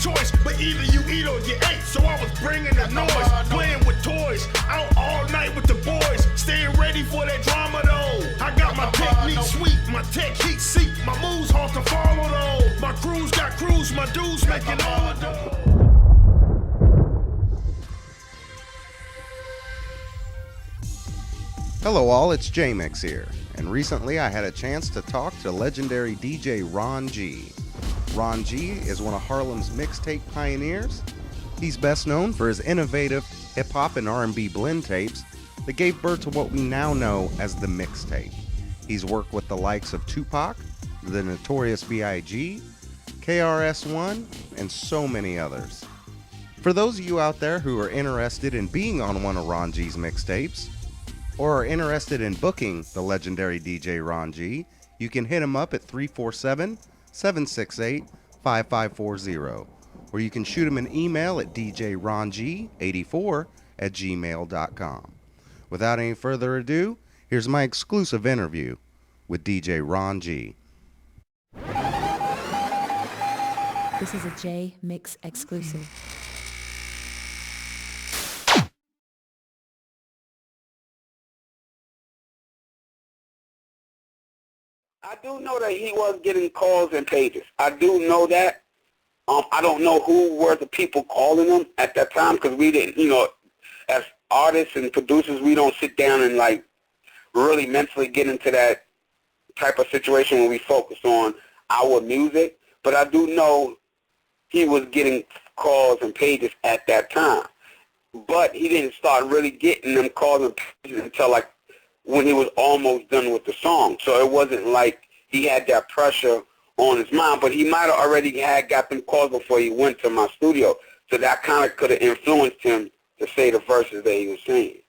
choice, but either you eat or you ate. So I was bringing the noise, playing with toys, out all night with the boys, staying ready for that drama though. I got my technique sweet, my tech heat seat, my moves hard to follow though. My crews got crews, my dudes making all of those. Hello all, it's Jmix here, and recently I had a chance to talk to legendary DJ Ron G. Ron G is one of Harlem's mixtape pioneers. He's best known for his innovative hip-hop and R&B blend tapes that gave birth to what we now know as the mixtape. He's worked with the likes of Tupac, the Notorious B.I.G., KRS-One, and so many others. For those of you out there who are interested in being on one of Ron G's mixtapes, or are interested in booking the legendary DJ Ron G, you can hit him up at 347-768-5540, or you can shoot him an email at djrong84@gmail.com. Without any further ado, here's my exclusive interview with DJ Ron G. This is a Jmix exclusive. I do know that he was getting calls and pages. I do know that. I don't know who were the people calling him at that time because we didn't, as artists and producers, we don't sit down and, really mentally get into that type of situation when we focus on our music. But I do know he was getting calls and pages at that time. But he didn't start really getting them calls and pages until, when he was almost done with the song. So it wasn't like he had that pressure on his mind, but he might have already got them calls before he went to my studio. So that kind of could have influenced him to say the verses that he was saying.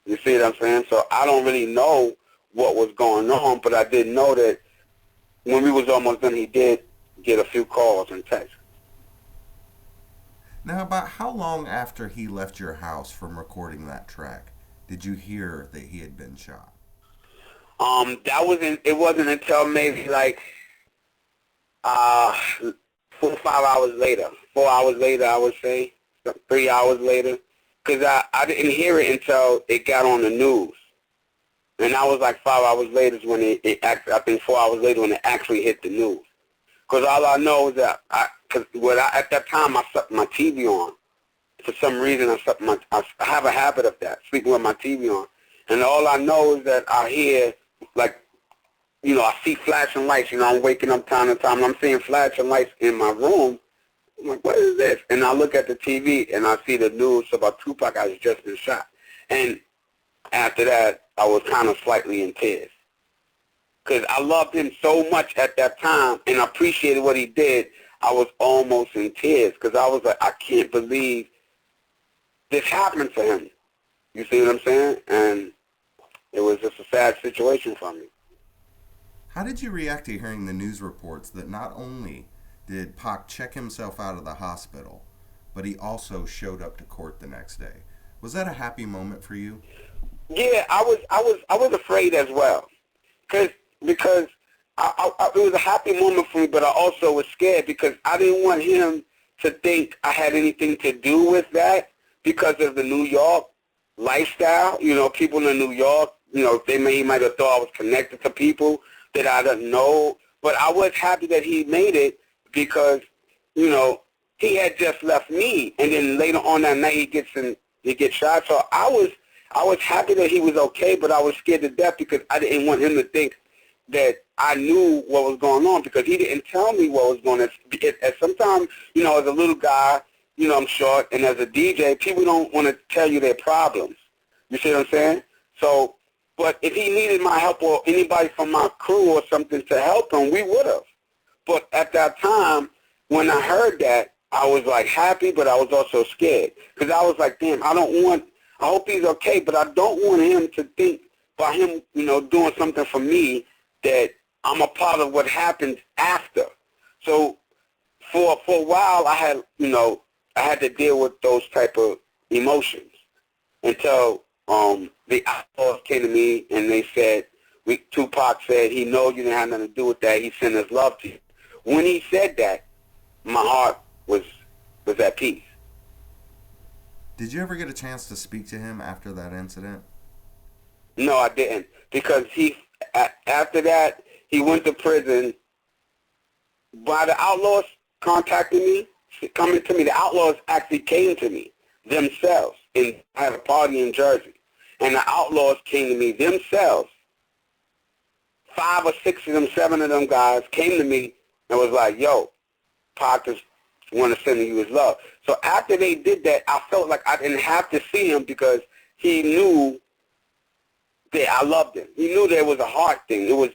You see what I'm saying? So I don't really know what was going on, but I did know that when we was almost done, he did get a few calls and texts. Now, about how long after he left your house from recording that track did you hear that he had been shot? It wasn't until maybe 4 or 5 hours later. 4 hours later, I would say. 3 hours later. Because I didn't hear it until it got on the news. And that was 5 hours later when I think 4 hours later when it actually hit the news. Because all I know is that, at that time, I slept my TV on. For some reason, I have a habit of that, sleeping with my TV on. And all I know is that I hear, I see flashing lights. I'm waking up time to time, and I'm seeing flashing lights in my room. I'm like, what is this? And I look at the TV, and I see the news about Tupac has just been shot. And after that, I was kind of slightly in tears. Because I loved him so much at that time, and I appreciated what he did. I was almost in tears, because I was like, I can't believe this happened to him. You see what I'm saying? And it was just a sad situation for me. How did you react to hearing the news reports that not only did Pac check himself out of the hospital, but he also showed up to court the next day? Was that a happy moment for you? Yeah, I was afraid as well, because it was a happy moment for me, but I also was scared because I didn't want him to think I had anything to do with that. Because of the New York lifestyle, people in New York, he might have thought I was connected to people that I didn't know. But I was happy that he made it because, he had just left me, and then later on that night he gets shot. So I was happy that he was okay, but I was scared to death because I didn't want him to think that I knew what was going on because he didn't tell me what was going on. And sometimes, as a little guy, I'm short, and as a DJ, people don't want to tell you their problems. You see what I'm saying? So, but if he needed my help or anybody from my crew or something to help him, we would have. But at that time, when I heard that, I was happy, but I was also scared because I was like, damn, I hope he's okay, but I don't want him to think by him, doing something for me that I'm a part of what happened after. So for a while, I had to deal with those type of emotions until the Outlawz came to me and they said, Tupac said he knows you didn't have nothing to do with that. He sent his love to you. When he said that, my heart was was at peace. Did you ever get a chance to speak to him after that incident? No, I didn't, because after that, he went to prison. By the Outlawz contacting me, coming to me, the Outlawz actually came to me themselves. And I had a party in Jersey. And the Outlawz came to me themselves. 5 or 6 of them, 7 of them guys came to me and was like, yo, Pac just want to send you his love. So after they did that, I felt like I didn't have to see him because he knew that I loved him. He knew there was a heart thing. It was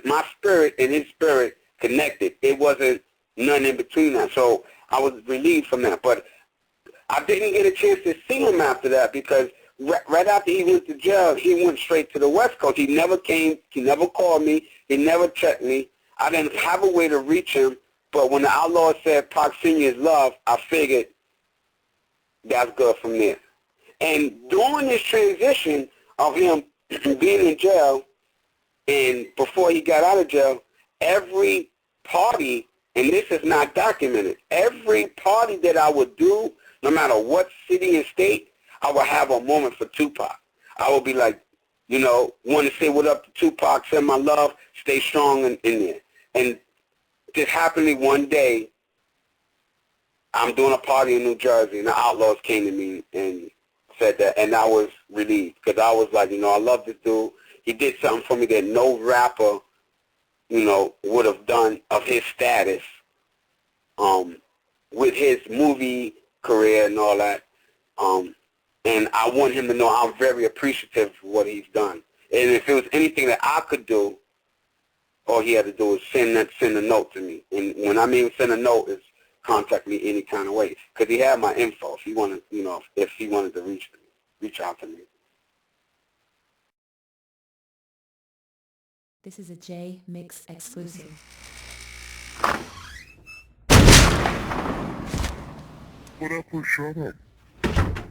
my spirit and his spirit connected. It wasn't none in between that. So I was relieved from that. But I didn't get a chance to see him after that because right after he went to jail, he went straight to the West Coast. He never came. He never called me. He never checked me. I didn't have a way to reach him. But when the Outlawz said Pac Senior's love, I figured that's good from there. And during this transition of him being in jail and before he got out of jail, every party, and this is not documented, every party that I would do, no matter what city and state, I would have a moment for Tupac. I would be like, you know, want to say what up to Tupac, send my love, stay strong in there. And just happened one day, I'm doing a party in New Jersey, and the Outlawz came to me and said that, and I was relieved because I was like, you know, I love this dude. He did something for me that no rapper, you know, would have done of his status, with his movie career and all that. And I want him to know I'm very appreciative of what he's done. And if it was anything that I could do, all he had to do was send a note to me. And when I mean send a note, is contact me any kind of way. Because he had my info. If he wanted, you know, if he wanted to reach out to me. This is a Jmix exclusive. What up, shut up?